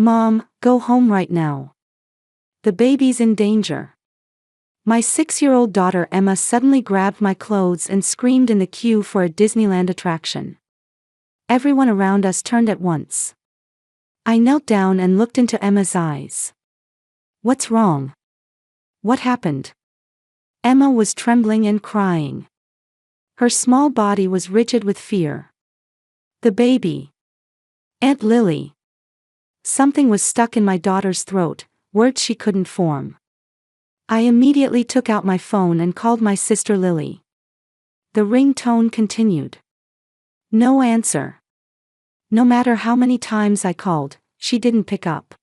Mom, go home right now. The baby's in danger. My 6-year-old daughter Emma suddenly grabbed my clothes and screamed in the queue for a Disneyland attraction. Everyone around us turned at once. I knelt down and looked into Emma's eyes. What's wrong? What happened? Emma was trembling and crying. Her small body was rigid with fear. The baby. Aunt Lily. Something was stuck in my daughter's throat, words she couldn't form. I immediately took out my phone and called my sister Lily. The ringtone continued. No answer. No matter how many times I called, she didn't pick up.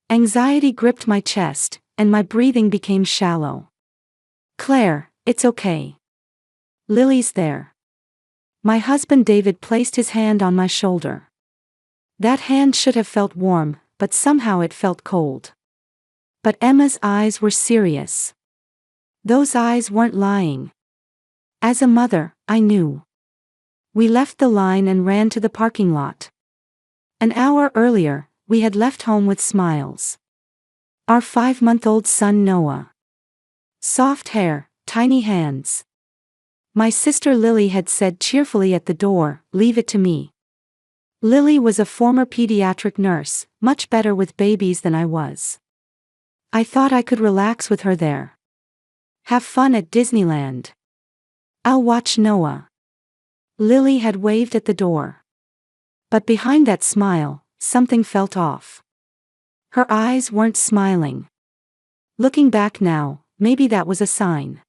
Anxiety gripped my chest, and my breathing became shallow. Claire, it's okay. Lily's there. My husband David placed his hand on my shoulder. That hand should have felt warm, but somehow it felt cold. But Emma's eyes were serious. Those eyes weren't lying. As a mother, I knew. We left the line and ran to the parking lot. An hour earlier, we had left home with smiles. Our 5-month-old son Noah. Soft hair, tiny hands. My sister Lily had said cheerfully at the door, "Leave it to me." Lily was a former pediatric nurse, much better with babies than I was. I thought I could relax with her there. Have fun at Disneyland. I'll watch Noah. Lily had waved at the door. But behind that smile, something felt off. Her eyes weren't smiling. Looking back now, maybe that was a sign.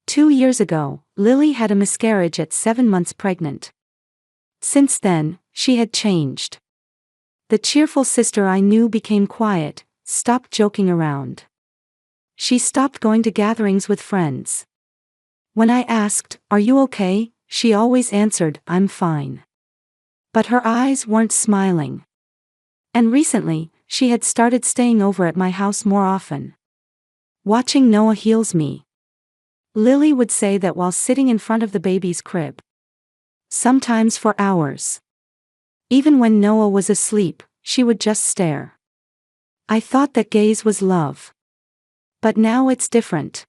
2 years ago, Lily had a miscarriage at 7 months pregnant. Since then, she had changed. The cheerful sister I knew became quiet, stopped joking around. She stopped going to gatherings with friends. When I asked, "Are you okay?" she always answered, "I'm fine." But her eyes weren't smiling. And recently, she had started staying over at my house more often. Watching Noah heals me. Lily would say that while sitting in front of the baby's crib. Sometimes for hours. Even when Noah was asleep, she would just stare. I thought that gaze was love. But now it's different.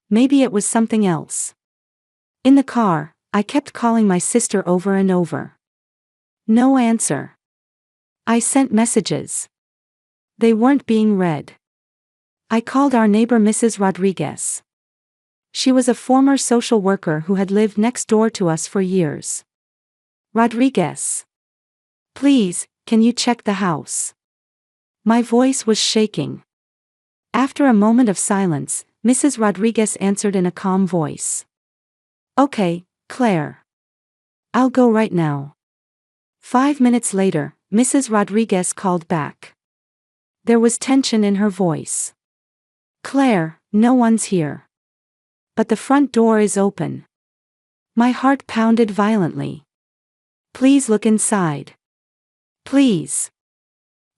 Maybe it was something else. In the car, I kept calling my sister over and over. No answer. I sent messages. They weren't being read. I called our neighbor Mrs. Rodriguez. She was a former social worker who had lived next door to us for years. Rodriguez. Please, can you check the house? My voice was shaking. After a moment of silence, Mrs. Rodriguez answered in a calm voice. Okay, Claire. I'll go right now. 5 minutes later, Mrs. Rodriguez called back. There was tension in her voice. Claire, no one's here. But the front door is open. My heart pounded violently. Please look inside. Please.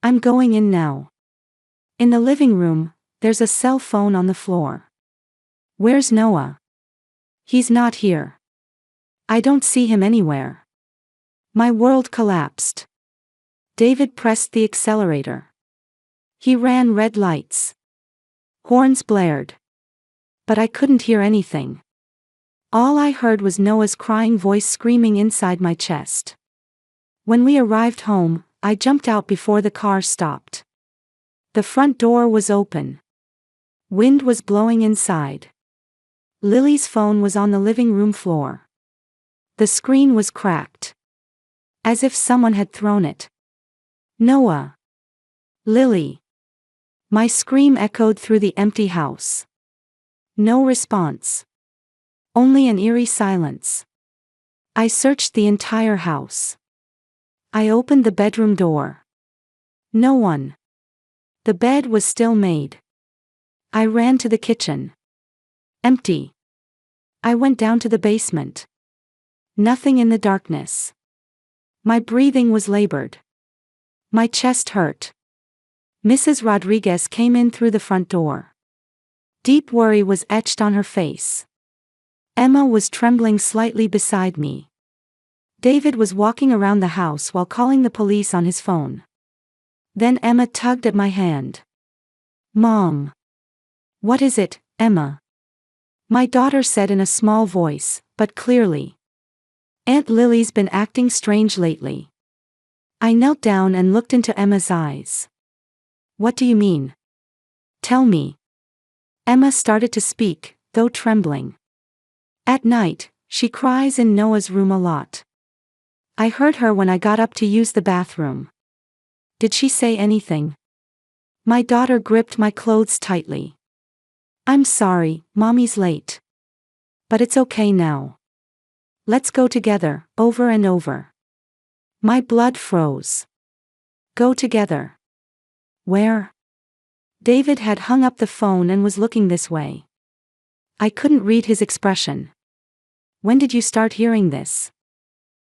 I'm going in now. In the living room, there's a cell phone on the floor. Where's Noah? He's not here. I don't see him anywhere. My world collapsed. David pressed the accelerator. He ran red lights. Horns blared. But I couldn't hear anything. All I heard was Noah's crying voice screaming inside my chest. When we arrived home, I jumped out before the car stopped. The front door was open. Wind was blowing inside. Lily's phone was on the living room floor. The screen was cracked. As if someone had thrown it. Noah. Lily. My scream echoed through the empty house. No response. Only an eerie silence. I searched the entire house. I opened the bedroom door. No one. The bed was still made. I ran to the kitchen. Empty. I went down to the basement. Nothing in the darkness. My breathing was labored. My chest hurt. Mrs. Rodriguez came in through the front door. Deep worry was etched on her face. Emma was trembling slightly beside me. David was walking around the house while calling the police on his phone. Then Emma tugged at my hand. Mom. What is it, Emma? My daughter said in a small voice, but clearly. Aunt Lily's been acting strange lately. I knelt down and looked into Emma's eyes. What do you mean? Tell me. Emma started to speak, though trembling. At night, she cries in Noah's room a lot. I heard her when I got up to use the bathroom. Did she say anything? My daughter gripped my clothes tightly. I'm sorry, Mommy's late. But it's okay now. Let's go together, over and over. My blood froze. Go together. Where? David had hung up the phone and was looking this way. I couldn't read his expression. When did you start hearing this?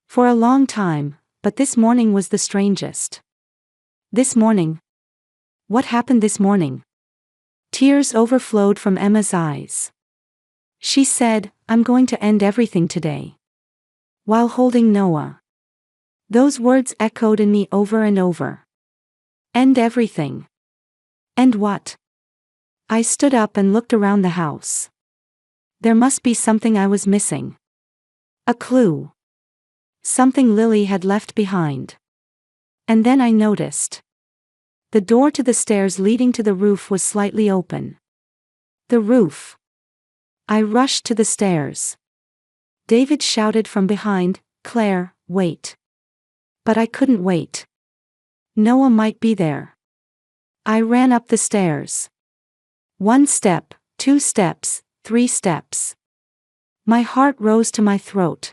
For a long time, but this morning was the strangest. This morning? What happened this morning? Tears overflowed from Emma's eyes. She said, I'm going to end everything today. While holding Noah. Those words echoed in me over and over. End everything. And what? I stood up and looked around the house. There must be something I was missing. A clue. Something Lily had left behind. And then I noticed. The door to the stairs leading to the roof was slightly open. The roof. I rushed to the stairs. David shouted from behind, Claire, wait. But I couldn't wait. Noah might be there. I ran up the stairs. 1 step, 2 steps, 3 steps. My heart rose to my throat.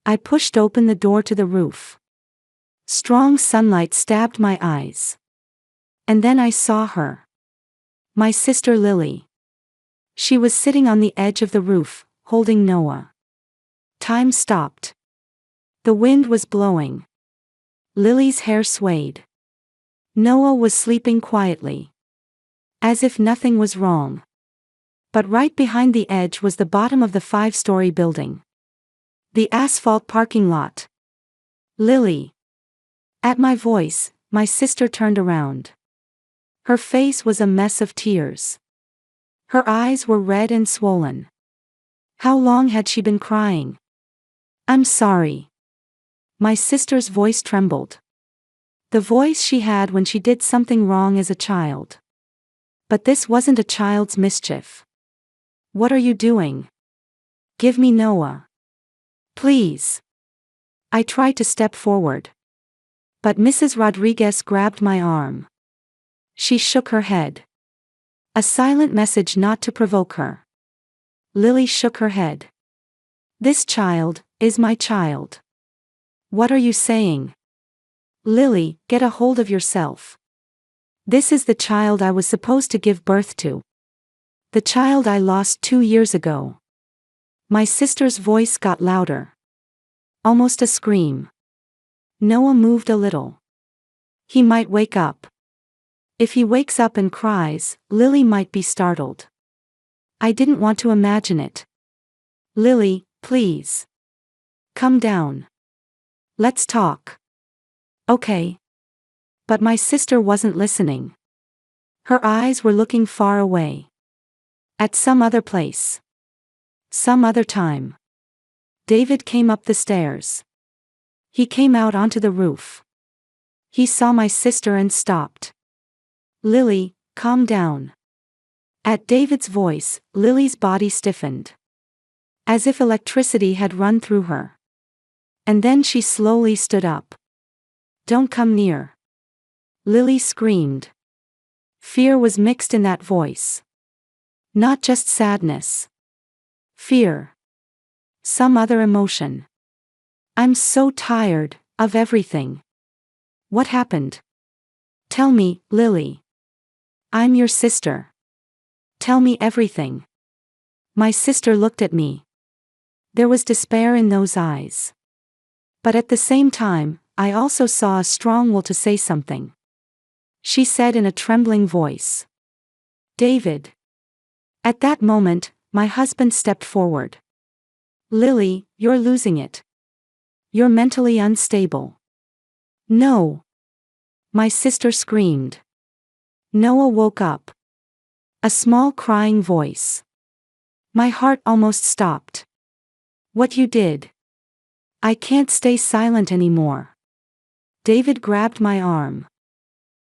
I pushed open the door to the roof. Strong sunlight stabbed my eyes. And then I saw her. My sister Lily. She was sitting on the edge of the roof, holding Noah. Time stopped. The wind was blowing. Lily's hair swayed. Noah was sleeping quietly. As if nothing was wrong. But right behind the edge was the bottom of the 5-story building. The asphalt parking lot. Lily. At my voice, my sister turned around. Her face was a mess of tears. Her eyes were red and swollen. How long had she been crying? I'm sorry. My sister's voice trembled. The voice she had when she did something wrong as a child. But this wasn't a child's mischief. What are you doing? Give me Noah. Please. I tried to step forward. But Mrs. Rodriguez grabbed my arm. She shook her head. A silent message not to provoke her. Lily shook her head. This child is my child. What are you saying? Lily, get a hold of yourself. This is the child I was supposed to give birth to. The child I lost 2 years ago. My sister's voice got louder. Almost a scream. Noah moved a little. He might wake up. If he wakes up and cries, Lily might be startled. I didn't want to imagine it. Lily, please. Come down. Let's talk. Okay. But my sister wasn't listening. Her eyes were looking far away. At some other place. Some other time. David came up the stairs. He came out onto the roof. He saw my sister and stopped. Lily, calm down. At David's voice, Lily's body stiffened. As if electricity had run through her. And then she slowly stood up. Don't come near. Lily screamed. Fear was mixed in that voice. Not just sadness. Fear. Some other emotion. I'm so tired of everything. What happened? Tell me, Lily. I'm your sister. Tell me everything. My sister looked at me. There was despair in those eyes. But at the same time, I also saw a strong will to say something. She said in a trembling voice. David. At that moment, my husband stepped forward. Lily, you're losing it. You're mentally unstable. No. My sister screamed. Noah woke up. A small crying voice. My heart almost stopped. What you did? I can't stay silent anymore. David grabbed my arm.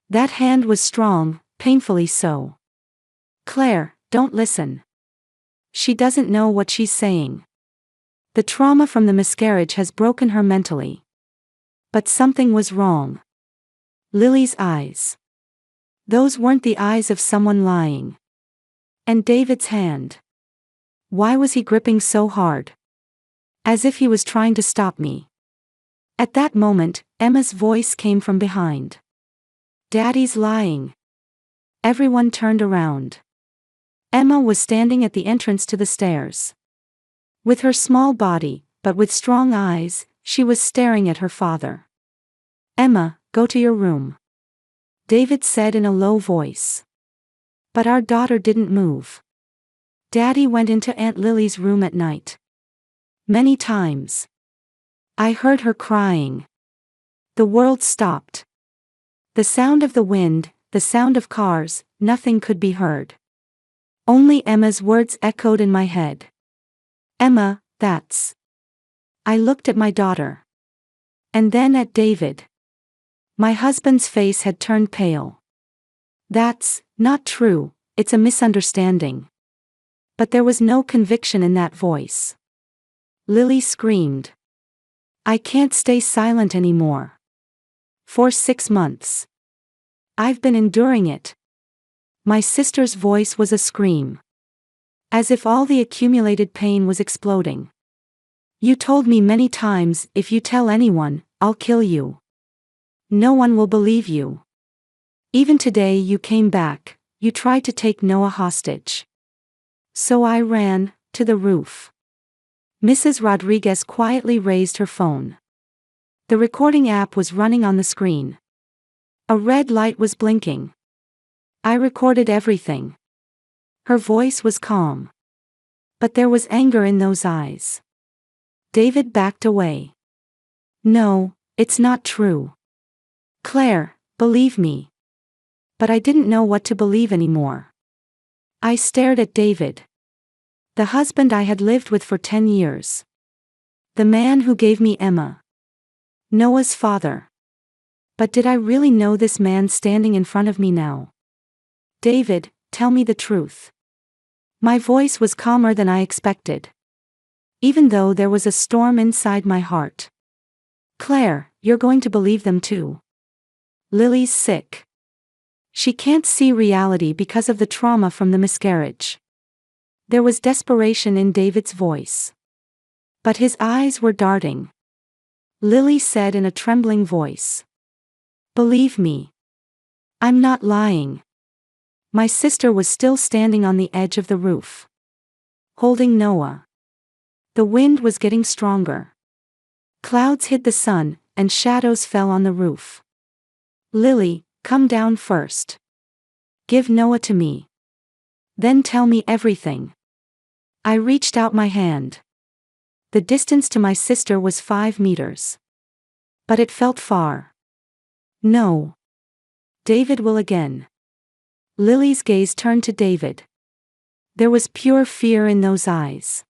That hand was strong, painfully so. Claire, don't listen. She doesn't know what she's saying. The trauma from the miscarriage has broken her mentally. But something was wrong. Lily's eyes. Those weren't the eyes of someone lying. And David's hand. Why was he gripping so hard? As if he was trying to stop me. At that moment, Emma's voice came from behind. Daddy's lying. Everyone turned around. Emma was standing at the entrance to the stairs. With her small body, but with strong eyes, she was staring at her father. Emma, go to your room. David said in a low voice. But our daughter didn't move. Daddy went into Aunt Lily's room at night. Many times. I heard her crying. The world stopped. The sound of the wind, the sound of cars, nothing could be heard. Only Emma's words echoed in my head. Emma, that's. I looked at my daughter. And then at David. My husband's face had turned pale. That's not true, it's a misunderstanding. But there was no conviction in that voice. Lily screamed. I can't stay silent anymore. For 6 months. I've been enduring it. My sister's voice was a scream. As if all the accumulated pain was exploding. You told me many times, if you tell anyone, I'll kill you. No one will believe you. Even today you came back, you tried to take Noah hostage. So I ran, to the roof. Mrs. Rodriguez quietly raised her phone. The recording app was running on the screen. A red light was blinking. I recorded everything. Her voice was calm. But there was anger in those eyes. David backed away. No, it's not true. Claire, believe me. But I didn't know what to believe anymore. I stared at David. The husband I had lived with for 10 years. The man who gave me Emma. Noah's father. But did I really know this man standing in front of me now? David, tell me the truth. My voice was calmer than I expected. Even though there was a storm inside my heart. Claire, you're going to believe them too. Lily's sick. She can't see reality because of the trauma from the miscarriage. There was desperation in David's voice. But his eyes were darting. Lily said in a trembling voice. Believe me. I'm not lying. My sister was still standing on the edge of the roof. Holding Noah. The wind was getting stronger. Clouds hid the sun, and shadows fell on the roof. Lily, come down first. Give Noah to me. Then tell me everything. I reached out my hand. The distance to my sister was 5 meters. But it felt far. No. David will again. Lily's gaze turned to David. There was pure fear in those eyes.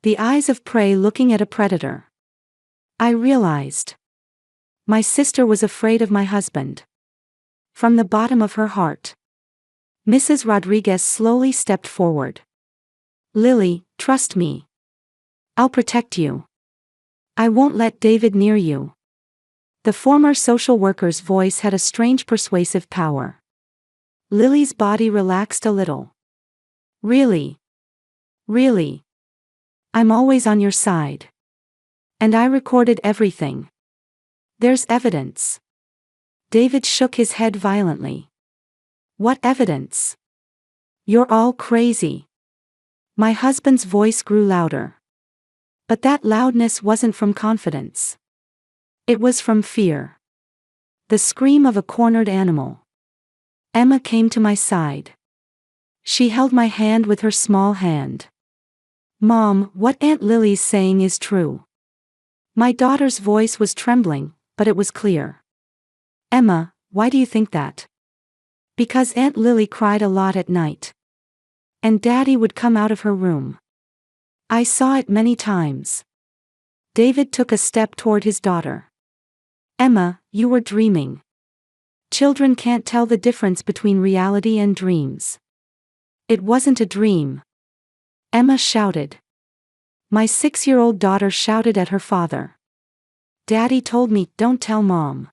The eyes of prey looking at a predator. I realized. My sister was afraid of my husband. From the bottom of her heart. Mrs. Rodriguez slowly stepped forward. Lily, trust me. I'll protect you. I won't let David near you. The former social worker's voice had a strange persuasive power. Lily's body relaxed a little. Really? Really? I'm always on your side. And I recorded everything. There's evidence. David shook his head violently. What evidence? You're all crazy. My husband's voice grew louder. But that loudness wasn't from confidence. It was from fear. The scream of a cornered animal. Emma came to my side. She held my hand with her small hand. Mom, what Aunt Lily's saying is true. My daughter's voice was trembling, but it was clear. Emma, Why do you think that? Because Aunt Lily cried a lot at night. And Daddy would come out of her room. I saw it many times. David took a step toward his daughter. Emma, you were dreaming. Children can't tell the difference between reality and dreams. It wasn't a dream. Emma shouted. My 6-year-old daughter shouted at her father. Daddy told me, don't tell Mom.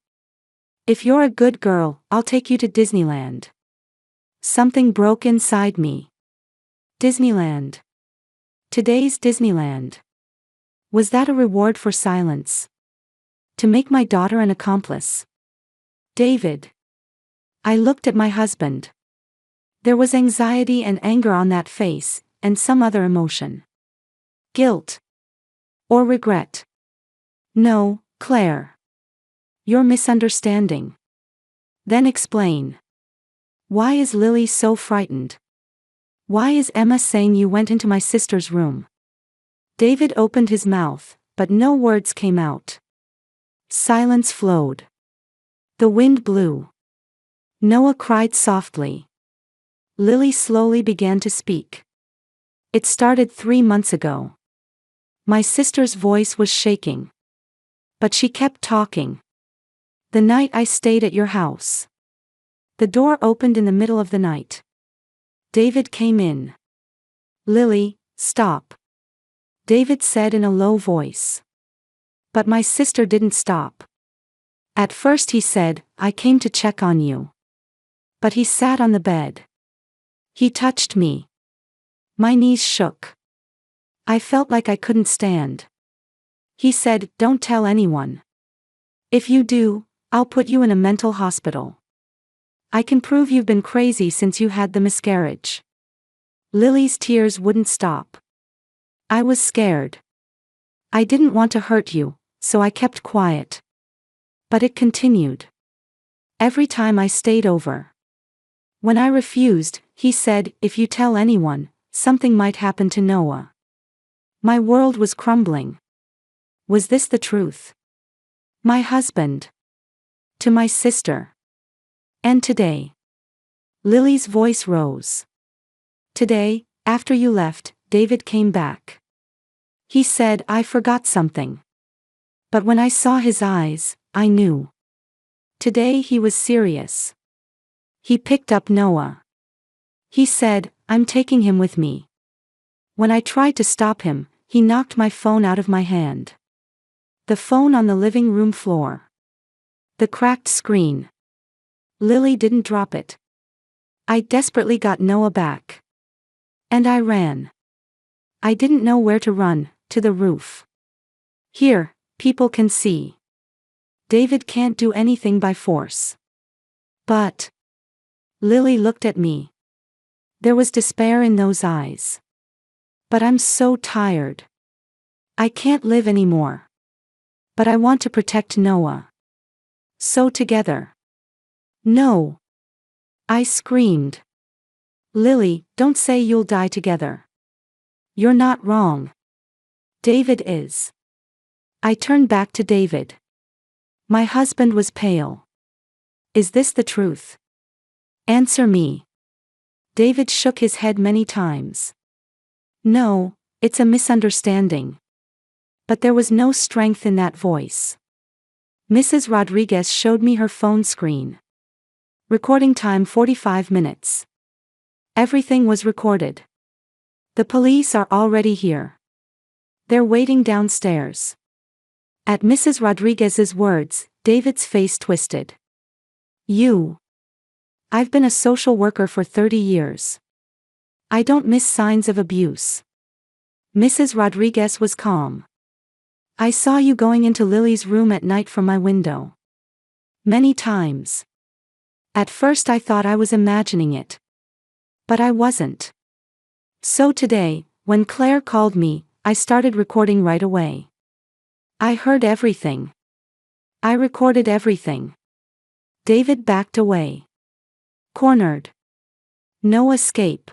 If you're a good girl, I'll take you to Disneyland. Something broke inside me. Disneyland. Today's Disneyland. Was that a reward for silence? To make my daughter an accomplice? David. I looked at my husband. There was anxiety and anger on that face, and some other emotion. Guilt. Or regret. No, Claire. You're misunderstanding. Then explain. Why is Lily so frightened? Why is Emma saying you went into my sister's room? David opened his mouth, but no words came out. Silence flowed. The wind blew. Noah cried softly. Lily slowly began to speak. It started 3 months ago. My sister's voice was shaking. But she kept talking. The night I stayed at your house. The door opened in the middle of the night. David came in. Lily, stop. David said in a low voice. But my sister didn't stop. At first he said, I came to check on you. But he sat on the bed. He touched me. My knees shook. I felt like I couldn't stand. He said, don't tell anyone. If you do, I'll put you in a mental hospital. I can prove you've been crazy since you had the miscarriage. Lily's tears wouldn't stop. I was scared. I didn't want to hurt you, so I kept quiet. But it continued. Every time I stayed over. When I refused, he said, if you tell anyone, something might happen to Noah. My world was crumbling. Was this the truth? My husband. To my sister. And today. Lily's voice rose. Today, after you left, David came back. He said, I forgot something. But when I saw his eyes, I knew. Today he was serious. He picked up Noah. He said, I'm taking him with me. When I tried to stop him, he knocked my phone out of my hand. The phone on the living room floor. The cracked screen. Lily didn't drop it. I desperately got Noah back. And I ran. I didn't know where to run, to the roof. Here, people can see. David can't do anything by force. But. Lily looked at me. There was despair in those eyes. But I'm so tired. I can't live anymore. But I want to protect Noah. So together. No. I screamed. Lily, don't say you'll die together. You're not wrong. David is. I turned back to David. My husband was pale. Is this the truth? Answer me. David shook his head many times. No, it's a misunderstanding. But there was no strength in that voice. Mrs. Rodriguez showed me her phone screen. Recording time 45 minutes. Everything was recorded. The police are already here. They're waiting downstairs. At Mrs. Rodriguez's words, David's face twisted. You. I've been a social worker for 30 years. I don't miss signs of abuse. Mrs. Rodriguez was calm. I saw you going into Lily's room at night from my window. Many times. At first I thought I was imagining it. But I wasn't. So today, when Claire called me, I started recording right away. I heard everything. I recorded everything. David backed away. Cornered. No escape.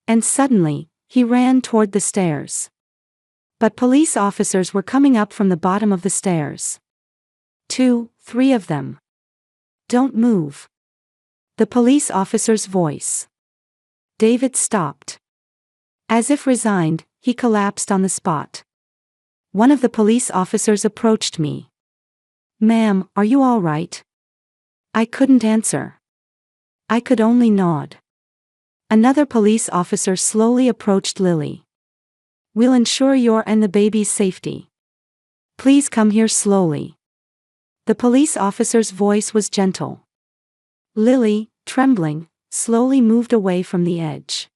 And suddenly, he ran toward the stairs. But police officers were coming up from the bottom of the stairs. 2, 3 of them. Don't move. The police officer's voice. David stopped. As if resigned, he collapsed on the spot. One of the police officers approached me. "Ma'am, are you all right?" I couldn't answer. I could only nod. Another police officer slowly approached Lily. "We'll ensure your and the baby's safety. Please come here slowly." The police officer's voice was gentle. Lily, trembling, slowly moved away from the edge.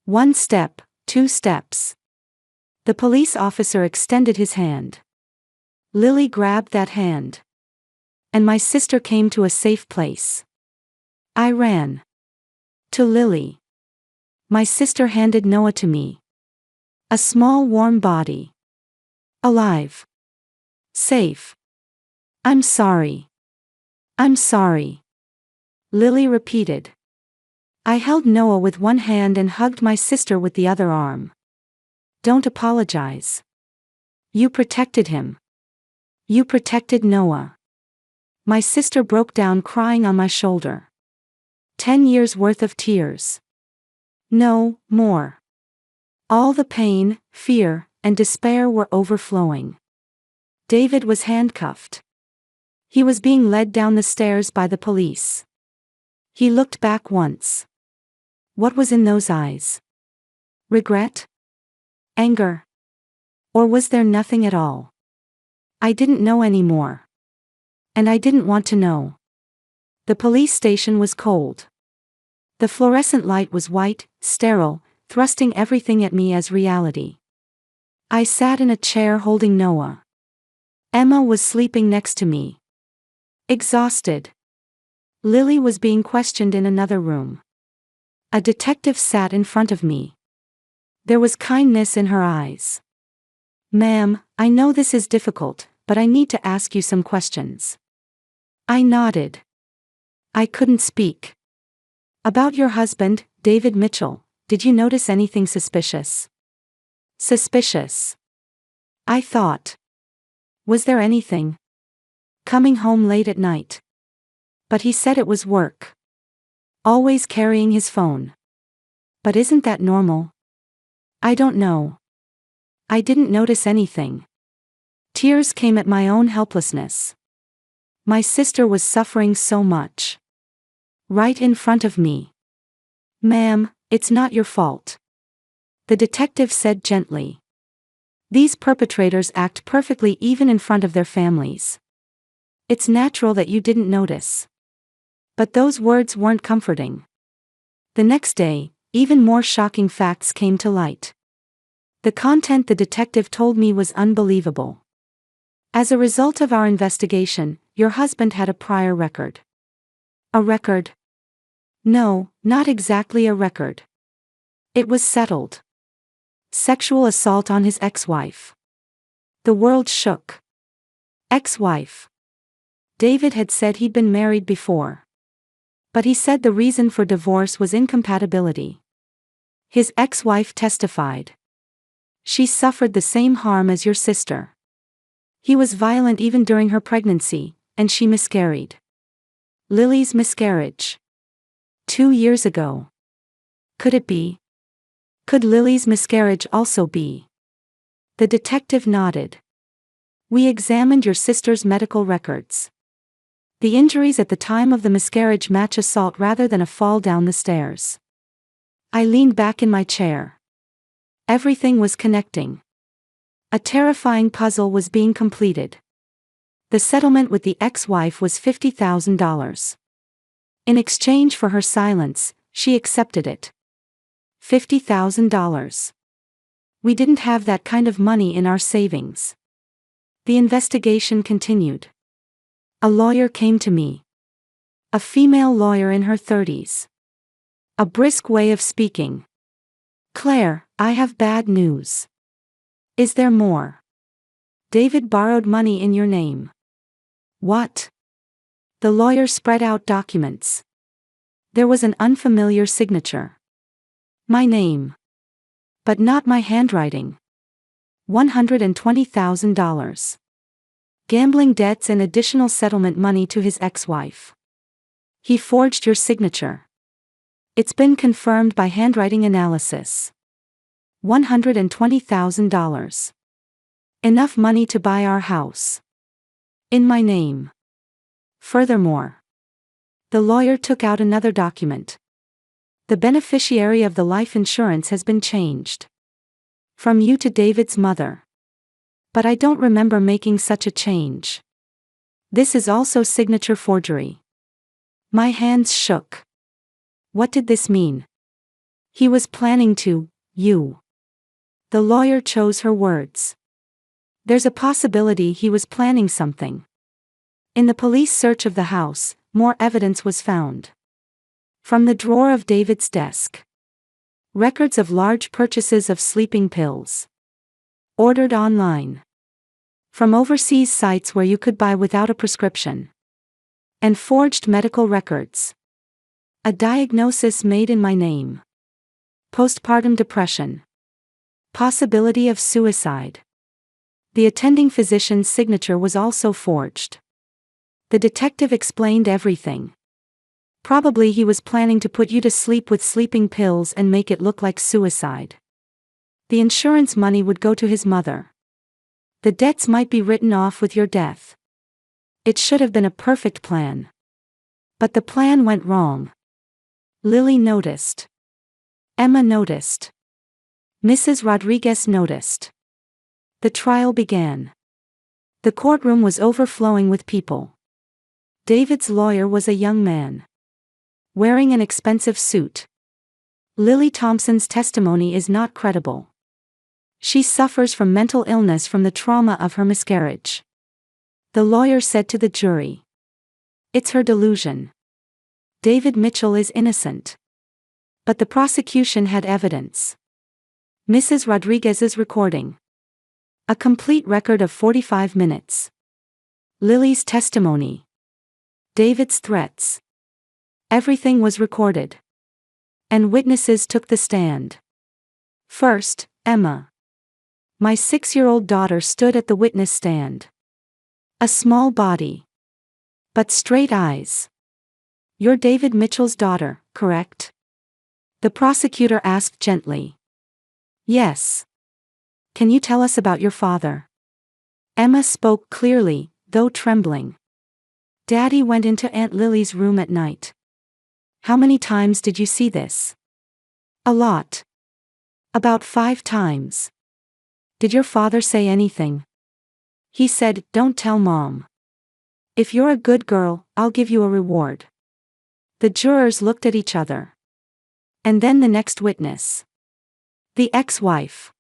1 step, 2 steps. The police officer extended his hand. Lily grabbed that hand. And my sister came to a safe place. I ran. To Lily. My sister handed Noah to me. A small warm body. Alive. Safe. "I'm sorry. I'm sorry," Lily repeated. I held Noah with one hand and hugged my sister with the other arm. "Don't apologize. You protected him. You protected Noah." My sister broke down crying on my shoulder. 10 years worth of tears. No, more. All the pain, fear, and despair were overflowing. David was handcuffed. He was being led down the stairs by the police. He looked back once. What was in those eyes? Regret? Anger? Or was there nothing at all? I didn't know anymore. And I didn't want to know. The police station was cold. The fluorescent light was white, sterile, thrusting everything at me as reality. I sat in a chair holding Noah. Emma was sleeping next to me. Exhausted. Lily was being questioned in another room. A detective sat in front of me. There was kindness in her eyes. "Ma'am, I know this is difficult, but I need to ask you some questions." I nodded. I couldn't speak. "About your husband, David Mitchell, did you notice anything suspicious?" Suspicious. I thought. Was there anything? Coming home late at night. But he said it was work. Always carrying his phone. But isn't that normal? I don't know. I didn't notice anything. Tears came at my own helplessness. My sister was suffering so much. Right in front of me. "Ma'am, it's not your fault," the detective said gently. "These perpetrators act perfectly even in front of their families. It's natural that you didn't notice." But those words weren't comforting. The next day, even more shocking facts came to light. The content the detective told me was unbelievable. "As a result of our investigation, your husband had a prior record." A record? No, not exactly a record. It was settled. Sexual assault on his ex-wife. The world shook. Ex-wife. David had said he'd been married before. But he said the reason for divorce was incompatibility. His ex-wife testified. "She suffered the same harm as your sister. He was violent even during her pregnancy, and she miscarried." Lily's miscarriage. 2 years ago. Could it be? Could Lily's miscarriage also be? The detective nodded. "We examined your sister's medical records. The injuries at the time of the miscarriage match assault rather than a fall down the stairs." I leaned back in my chair. Everything was connecting. A terrifying puzzle was being completed. The settlement with the ex-wife was $50,000. In exchange for her silence, she accepted it. $50,000. We didn't have that kind of money in our savings. The investigation continued. A lawyer came to me. A female lawyer in her 30s. A brisk way of speaking. "Claire, I have bad news." "Is there more?" "David borrowed money in your name." "What?" The lawyer spread out documents. There was an unfamiliar signature. My name. But not my handwriting. $120,000. Gambling debts and additional settlement money to his ex-wife. He forged your signature. It's been confirmed by handwriting analysis. $120,000. Enough money to buy our house. In my name. Furthermore, the lawyer took out another document. The beneficiary of the life insurance has been changed. From you to David's mother. But I don't remember making such a change. This is also signature forgery. My hands shook. What did this mean? He was planning to, you. The lawyer chose her words. There's a possibility he was planning something. In the police search of the house, more evidence was found. From the drawer of David's desk. Records of large purchases of sleeping pills. Ordered online. From overseas sites where you could buy without a prescription. And forged medical records. A diagnosis made in my name. Postpartum depression. Possibility of suicide. The attending physician's signature was also forged. The detective explained everything. Probably he was planning to put you to sleep with sleeping pills and make it look like suicide. The insurance money would go to his mother. The debts might be written off with your death. It should have been a perfect plan. But the plan went wrong. Lily noticed. Emma noticed. Mrs. Rodriguez noticed. The trial began. The courtroom was overflowing with people. David's lawyer was a young man. Wearing an expensive suit. Lily Thompson's testimony is not credible. She suffers from mental illness from the trauma of her miscarriage. The lawyer said to the jury. It's her delusion. David Mitchell is innocent. But the prosecution had evidence. Mrs. Rodriguez's recording. A complete record of 45 minutes. Lily's testimony. David's threats. Everything was recorded. And witnesses took the stand. First, Emma. My 6-year-old daughter stood at the witness stand. A small body. But straight eyes. You're David Mitchell's daughter, correct? The prosecutor asked gently. Yes. Can you tell us about your father? Emma spoke clearly, though trembling. Daddy went into Aunt Lily's room at night. How many times did you see this? A lot. About 5 times. Did your father say anything? He said, "Don't tell Mom. If you're a good girl, I'll give you a reward." The jurors looked at each other. And then the next witness. The ex-wife.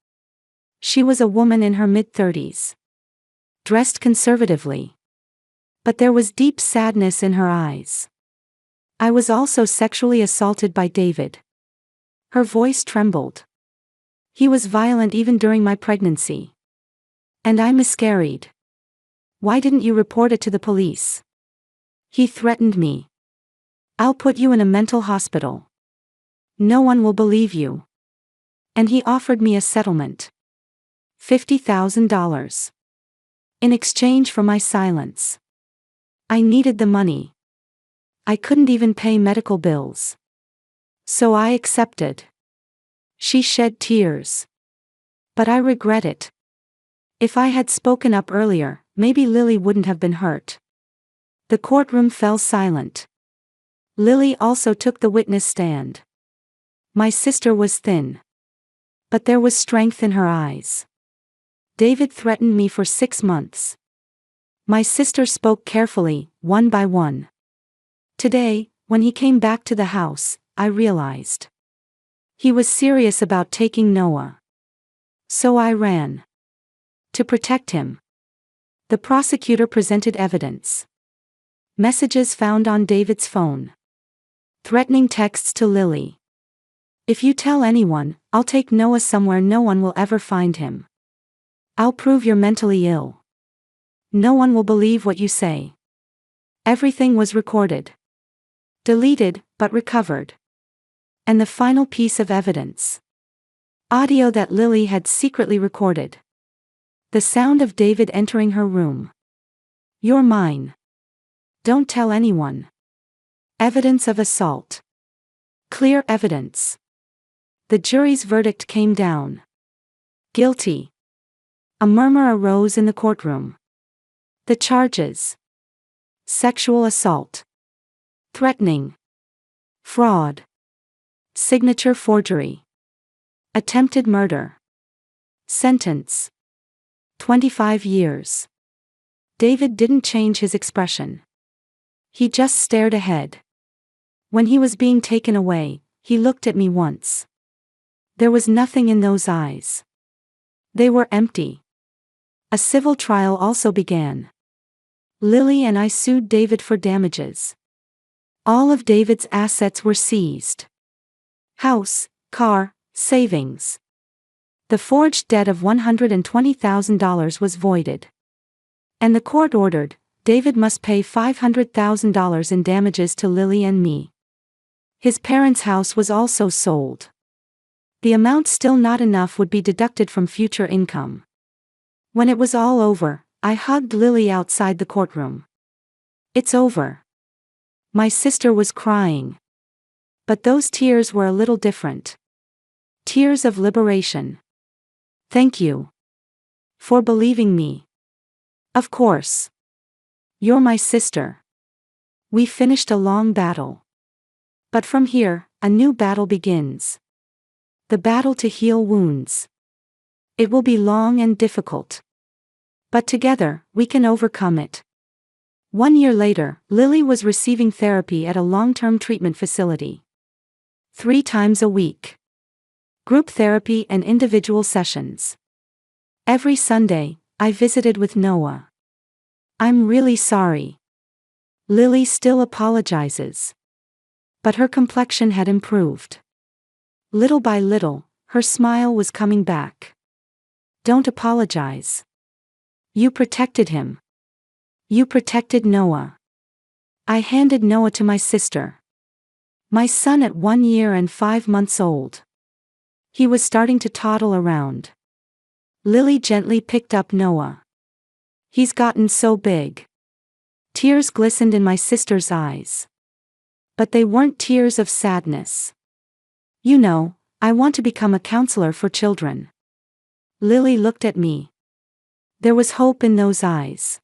She was a woman in her mid-30s. Dressed conservatively. But there was deep sadness in her eyes. I was also sexually assaulted by David. Her voice trembled. He was violent even during my pregnancy. And I miscarried. Why didn't you report it to the police? He threatened me. I'll put you in a mental hospital. No one will believe you. And he offered me a settlement. $50,000. In exchange for my silence. I needed the money. I couldn't even pay medical bills. So I accepted. She shed tears. But I regret it. If I had spoken up earlier, maybe Lily wouldn't have been hurt. The courtroom fell silent. Lily also took the witness stand. My sister was thin. But there was strength in her eyes. David threatened me for 6 months. My sister spoke carefully, one by one. Today, when he came back to the house, I realized. He was serious about taking Noah. So I ran. To protect him. The prosecutor presented evidence. Messages found on David's phone. Threatening texts to Lily. If you tell anyone, I'll take Noah somewhere no one will ever find him. I'll prove you're mentally ill. No one will believe what you say. Everything was recorded. Deleted, but recovered. And the final piece of evidence. Audio that Lily had secretly recorded. The sound of David entering her room. You're mine. Don't tell anyone. Evidence of assault. Clear evidence. The jury's verdict came down. Guilty. A murmur arose in the courtroom. The charges: sexual assault, threatening, fraud, signature forgery, attempted murder. Sentence: 25 years. David didn't change his expression. He just stared ahead. When he was being taken away, he looked at me once. There was nothing in those eyes. They were empty. A civil trial also began. Lily and I sued David for damages. All of David's assets were seized. House, car, savings. The forged debt of $120,000 was voided. And the court ordered, David must pay $500,000 in damages to Lily and me. His parents' house was also sold. The amount still not enough would be deducted from future income. When it was all over, I hugged Lily outside the courtroom. It's over. My sister was crying. But those tears were a little different. Tears of liberation. Thank you. For believing me. Of course. You're my sister. We finished a long battle. But from here, a new battle begins. The battle to heal wounds. It will be long and difficult. But together, we can overcome it. 1 year later, Lily was receiving therapy at a long-term treatment facility. 3 times a week. Group therapy and individual sessions. Every Sunday, I visited with Noah. I'm really sorry. Lily still apologizes. But her complexion had improved. Little by little, her smile was coming back. Don't apologize. You protected him. You protected Noah. I handed Noah to my sister. My son at 1 year and 5 months old. He was starting to toddle around. Lily gently picked up Noah. He's gotten so big. Tears glistened in my sister's eyes. But they weren't tears of sadness. You know, I want to become a counselor for children. Lily looked at me. There was hope in those eyes.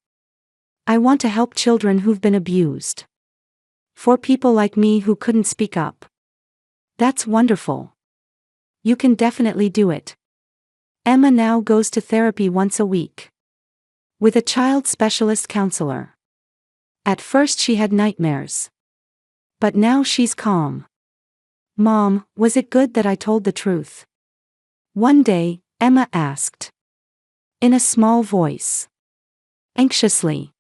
I want to help children who've been abused. For people like me who couldn't speak up. That's wonderful. You can definitely do it. Emma now goes to therapy once a week. With a child specialist counselor. At first she had nightmares. But now she's calm. Mom, was it good that I told the truth? One day, Emma asked. In a small voice. Anxiously.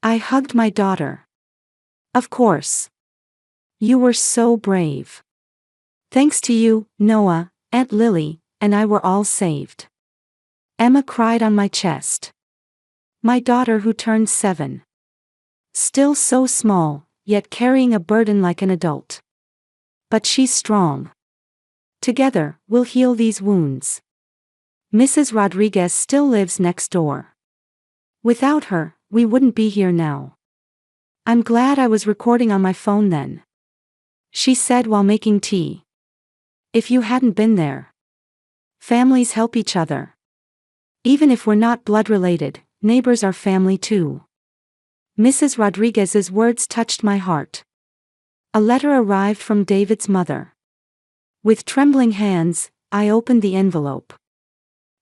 I hugged my daughter. Of course. You were so brave. Thanks to you, Noah, Aunt Lily, and I were all saved. Emma cried on my chest. My daughter who turned 7. Still so small, yet carrying a burden like an adult. But she's strong. Together, we'll heal these wounds. Mrs. Rodriguez still lives next door. Without her, we wouldn't be here now. I'm glad I was recording on my phone then. She said while making tea. If you hadn't been there. Families help each other. Even if we're not blood related, neighbors are family too. Mrs. Rodriguez's words touched my heart. A letter arrived from David's mother. With trembling hands, I opened the envelope.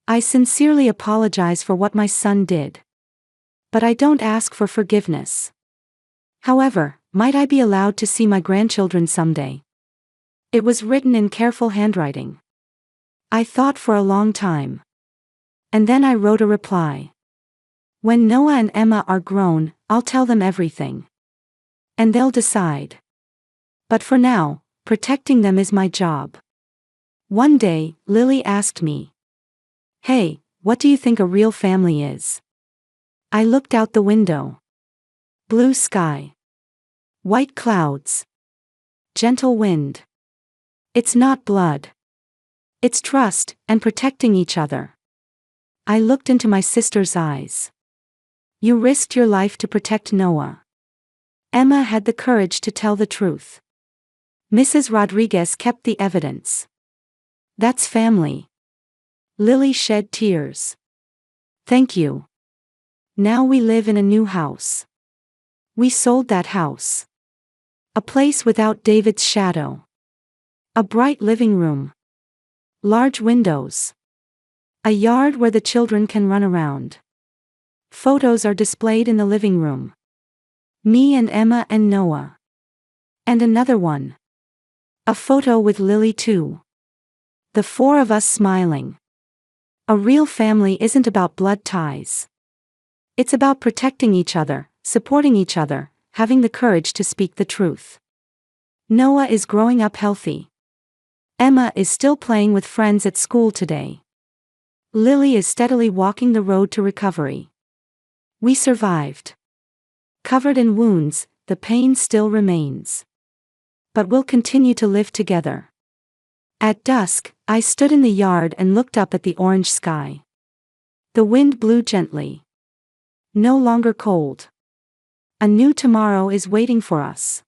I sincerely apologize for what my son did. But I don't ask for forgiveness. However, might I be allowed to see my grandchildren someday? It was written in careful handwriting. I thought for a long time. And then I wrote a reply. When Noah and Emma are grown, I'll tell them everything. And they'll decide. But for now, protecting them is my job. One day, Lily asked me. Hey, what do you think a real family is? I looked out the window. Blue sky. White clouds. Gentle wind. It's not blood. It's trust, and protecting each other. I looked into my sister's eyes. You risked your life to protect Noah. Emma had the courage to tell the truth. Mrs. Rodriguez kept the evidence. That's family. Lily shed tears. Thank you. Now we live in a new house. We sold that house. A place without David's shadow. A bright living room. Large windows. A yard where the children can run around. Photos are displayed in the living room. Me and Emma and Noah. And another one. A photo with Lily too. The four of us smiling. A real family isn't about blood ties. It's about protecting each other, supporting each other, having the courage to speak the truth. Noah is growing up healthy. Emma is still playing with friends at school today. Lily is steadily walking the road to recovery. We survived. Covered in wounds, the pain still remains. But we'll continue to live together. At dusk, I stood in the yard and looked up at the orange sky. The wind blew gently. No longer cold. A new tomorrow is waiting for us.